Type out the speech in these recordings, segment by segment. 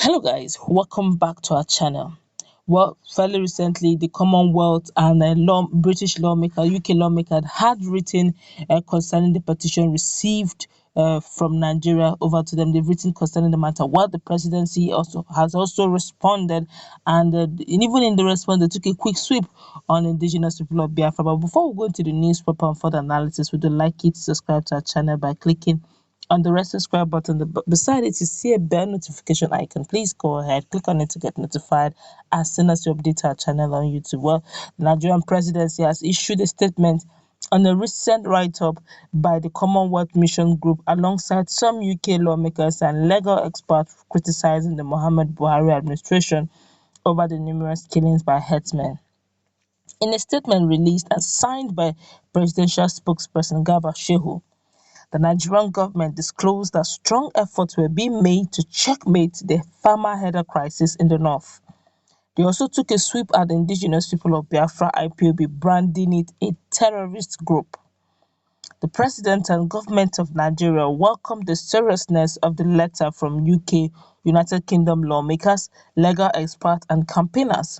Hello guys, welcome back to our channel. Well, fairly recently, the Commonwealth and British lawmaker, UK lawmaker, had written concerning the petition received from Nigeria over to them. They've written concerning the matter. Well, the presidency has also responded, and even in the response, they took a quick sweep on indigenous people of Biafra. But before we go into the newspaper and further analysis, we'd like you to subscribe to our channel by clicking on the red subscribe button. Beside it, you see a bell notification icon. Please go ahead, click on it to get notified as soon as you update our channel on YouTube. Well, the Nigerian presidency has issued a statement on a recent write-up by the Commonwealth Mission Group alongside some UK lawmakers and legal experts criticizing the Muhammad Buhari administration over the numerous killings by herdsmen. In a statement released and signed by presidential spokesperson Garba Shehu, the Nigerian government disclosed that strong efforts were being made to checkmate the farmer-header crisis in the north. They also took a sweep at the indigenous people of Biafra Ipob, branding it a terrorist group. The president and government of Nigeria welcomed the seriousness of the letter from UK, United Kingdom lawmakers, legal experts, and campaigners.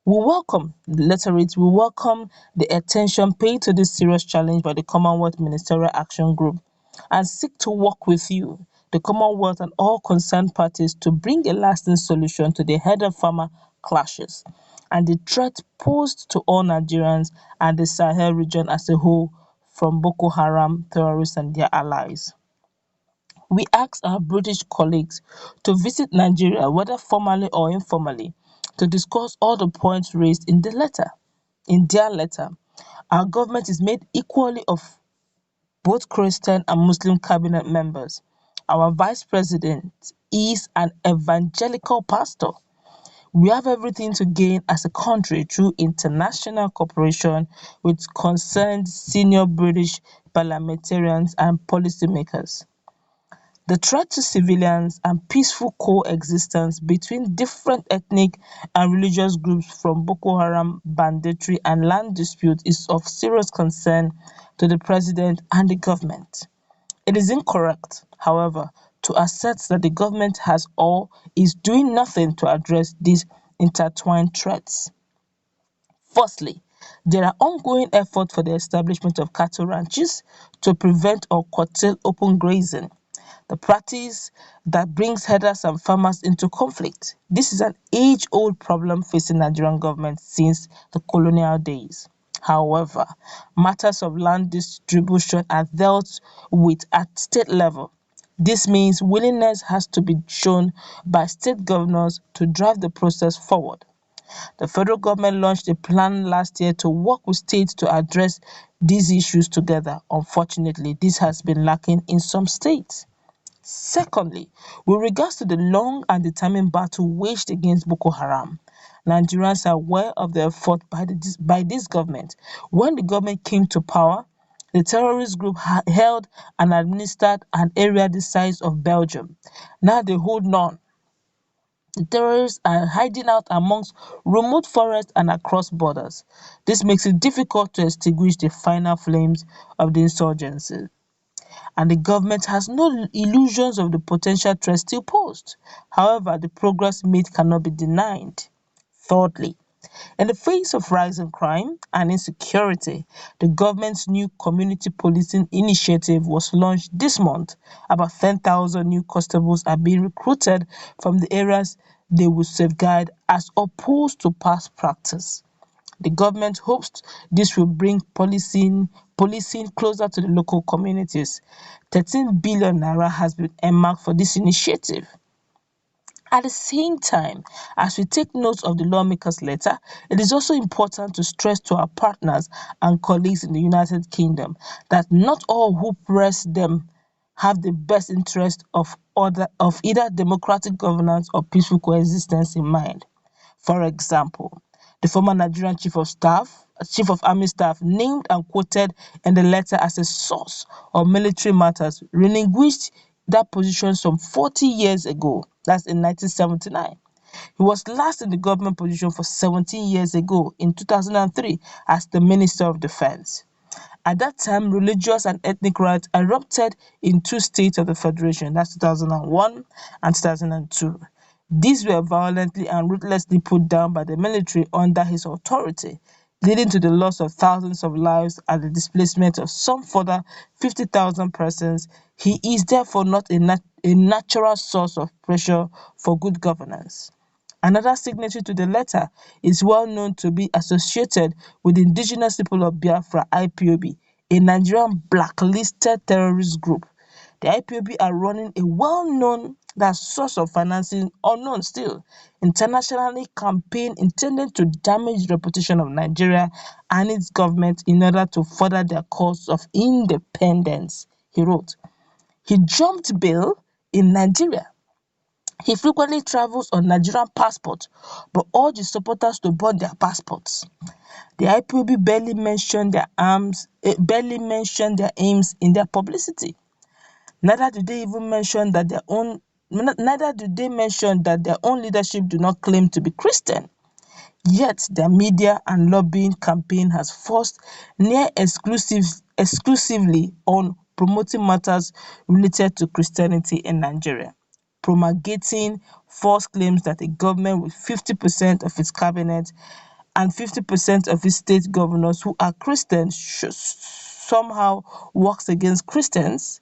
We welcome the literate, we welcome the attention paid to this serious challenge by the Commonwealth Ministerial Action Group and seek to work with you, the Commonwealth and all concerned parties to bring a lasting solution to the herder-farmer clashes and the threat posed to all Nigerians and the Sahel region as a whole from Boko Haram terrorists and their allies. We ask our British colleagues to visit Nigeria, whether formally or informally, to discuss all the points raised in the letter. In their letter, our government is made equally of both Christian and Muslim cabinet members. Our vice president is an evangelical pastor. We have everything to gain as a country through international cooperation with concerned senior British parliamentarians and policymakers. The threat to civilians and peaceful coexistence between different ethnic and religious groups from Boko Haram banditry and land dispute is of serious concern to the president and the government. It is incorrect, however, to assert that the government has or is doing nothing to address these intertwined threats. Firstly, there are ongoing efforts for the establishment of cattle ranches to prevent or curtail open grazing, the practice that brings herders and farmers into conflict. This is an age-old problem facing Nigerian government since the colonial days. However, matters of land distribution are dealt with at state level. This means willingness has to be shown by state governors to drive the process forward. The federal government launched a plan last year to work with states to address these issues together. Unfortunately, this has been lacking in some states. Secondly, with regards to the long and determined battle waged against Boko Haram, Nigerians are aware of the effort by this government. When the government came to power, the terrorist group held and administered an area the size of Belgium. Now they hold none. The terrorists are hiding out amongst remote forests and across borders. This makes it difficult to extinguish the final flames of the insurgency, and the government has no illusions of the potential threat still posed. However, the progress made cannot be denied. Thirdly, in the face of rising crime and insecurity, the government's new community policing initiative was launched this month. About 10,000 new constables are being recruited from the areas they will safeguard as opposed to past practice. The government hopes this will bring policing closer to the local communities. 13 billion naira has been earmarked for this initiative. At the same time, as we take note of the lawmakers' letter, it is also important to stress to our partners and colleagues in the United Kingdom that not all who press them have the best interest of either democratic governance or peaceful coexistence in mind. For example, the former Nigerian Chief of Army Staff, named and quoted in the letter as a source of military matters, relinquished that position some 40 years ago. That's in 1979. He was last in the government position for 17 years ago in 2003 as the Minister of Defense. At that time, religious and ethnic riots erupted in two states of the Federation, that's 2001 and 2002. These were violently and ruthlessly put down by the military under his authority, leading to the loss of thousands of lives and the displacement of some further 50,000 persons. He is therefore not a natural source of pressure for good governance. Another signatory to the letter is well known to be associated with the indigenous people of Biafra (IPOB), a Nigerian blacklisted terrorist group. The IPOB are running a well-known source of financing, unknown still, internationally campaign intended to damage the reputation of Nigeria and its government in order to further their cause of independence, he wrote. He jumped bail in Nigeria. He frequently travels on Nigerian passport but urged his supporters to burn their passports. The IPOB barely mentioned their aims in their publicity. Neither do they mention that their own leadership do not claim to be Christian. Yet their media and lobbying campaign has focused exclusively on promoting matters related to Christianity in Nigeria, promulgating false claims that a government with 50% of its cabinet and 50% of its state governors who are Christians somehow works against Christians.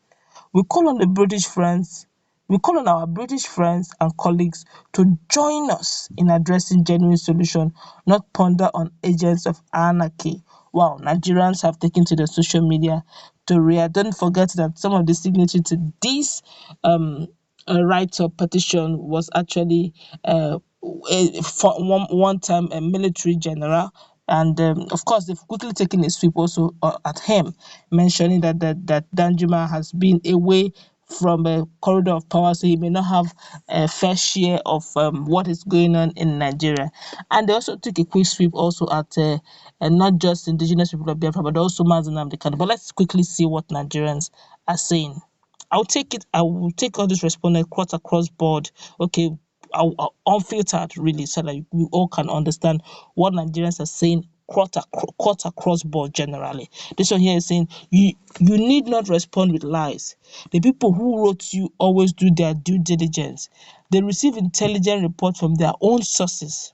We call on the British friends we call on our British friends and colleagues to join us in addressing genuine solution, not ponder on agents of anarchy. Wow, Nigerians have taken to the social media to react. Don't forget that some of the signatory to this write-up petition was actually for one time a military general, and of course they've quickly taken a sweep also at him, mentioning that Danjuma has been away from a corridor of power, so he may not have a fair share of what is going on in Nigeria. And they also took a quick sweep also at not just indigenous people of Biafra, but also Nnamdi Kanu. But let's quickly see what Nigerians are saying. I will take all this respondent across board. Okay, unfiltered really, so that we all can understand what Nigerians are saying cut across board generally. This one here is saying you need not respond with lies. The people who wrote you always do their due diligence. They receive intelligent reports from their own sources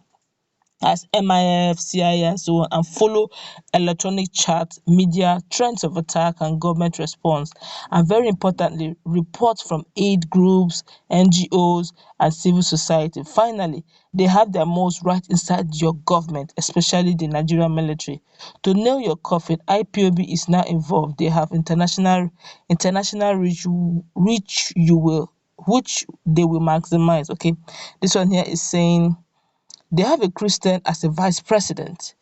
as MIF, CIA, and so on, and follow electronic chat, media, trends of attack, and government response. And very importantly, reports from aid groups, NGOs, and civil society. Finally, they have their mouths right inside your government, especially the Nigerian military. To nail your coffin, IPOB is now involved. They have international which they will maximize. Okay, this one here is saying they have a Christian as a vice president.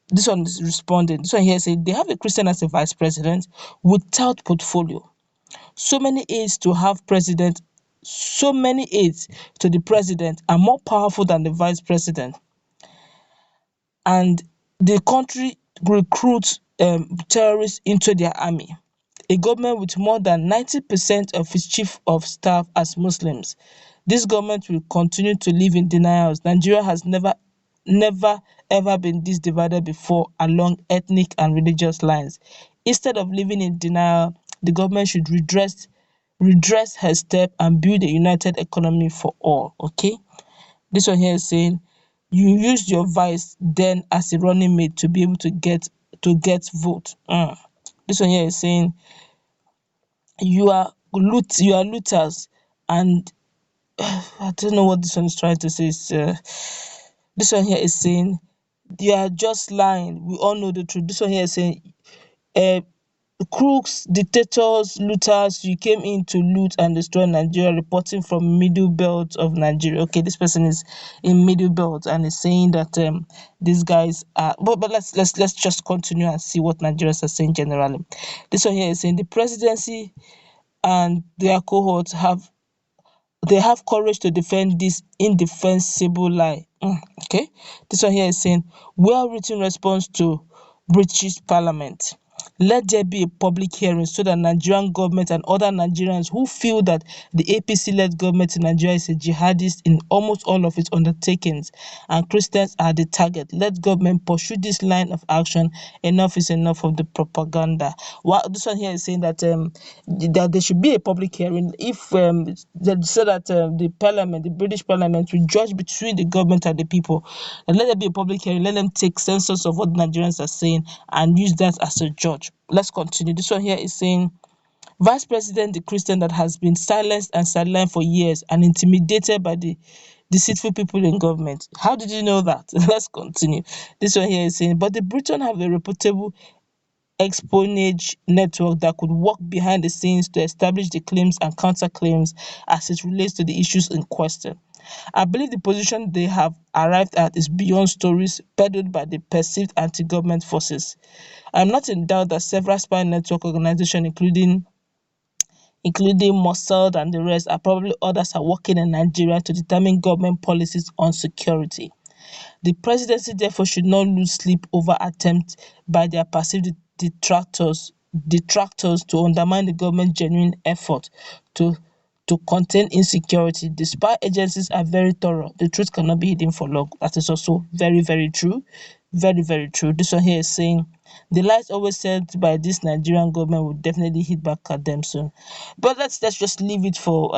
This one is responding. This one here says they have a Christian as a vice president without portfolio. So many aides to the president are more powerful than the vice president. And the country recruits terrorists into their army. A government with more than 90% of its chief of staff as Muslims. This government will continue to live in denials. Nigeria has never ever been this divided before along ethnic and religious lines. Instead of living in denial, the government should redress her step and build a united economy for all. Okay, this one here is saying you used your vice then as a running mate to be able to get vote. This one here is saying you are looters, and I don't know what this one is trying to say. This one here is saying you are just lying. We all know the truth. This one here is saying uh, crooks, dictators, looters, you came in to loot and destroy Nigeria, reporting from middle belt of Nigeria. Okay, this person is in middle belt and is saying that these guys are, but let's just continue and see what Nigerians are saying generally. This one here is saying the presidency and their cohorts have courage to defend this indefensible lie. Okay, this one here is saying well written response to British Parliament. Let there be a public hearing so that Nigerian government and other Nigerians who feel that the APC-led government in Nigeria is a jihadist in almost all of its undertakings and Christians are the target. Let government pursue this line of action. Enough is enough of the propaganda. This one here is saying that that there should be a public hearing if so that the parliament, the British parliament, will judge between the government and the people. And let there be a public hearing. Let them take census of what Nigerians are saying and use that as a judge. Let's continue. This one here is saying, Vice President, the Christian that has been silenced and sidelined for years and intimidated by the deceitful people in government. How did you know that? Let's continue. This one here is saying, but the Britain have a reputable espionage network that could work behind the scenes to establish the claims and counterclaims as it relates to the issues in question. I believe the position they have arrived at is beyond stories peddled by the perceived anti-government forces. I'm not in doubt that several spy network organizations, including Mossad and the rest, are probably others are working in Nigeria to determine government policies on security. The presidency therefore should not lose sleep over attempts by their perceived detractors to undermine the government's genuine effort to contain insecurity. The spy agencies are very thorough. The truth cannot be hidden for long. That is also very, very true. Very, very true. This one here is saying the lies always said by this Nigerian government will definitely hit back at them soon. But let's just leave it for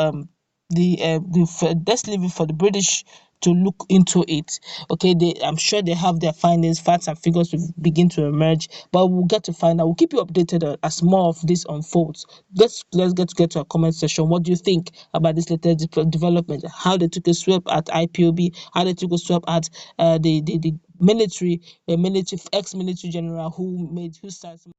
let's leave it for the British to look into it. Okay, I'm sure they have their findings, facts and figures will begin to emerge, but we'll get to find out. We'll keep you updated as more of this unfolds. Let's get to our comment section. What do you think about this latest development? How they took a swap at IPOB, how they took a swap at the military ex-military general who started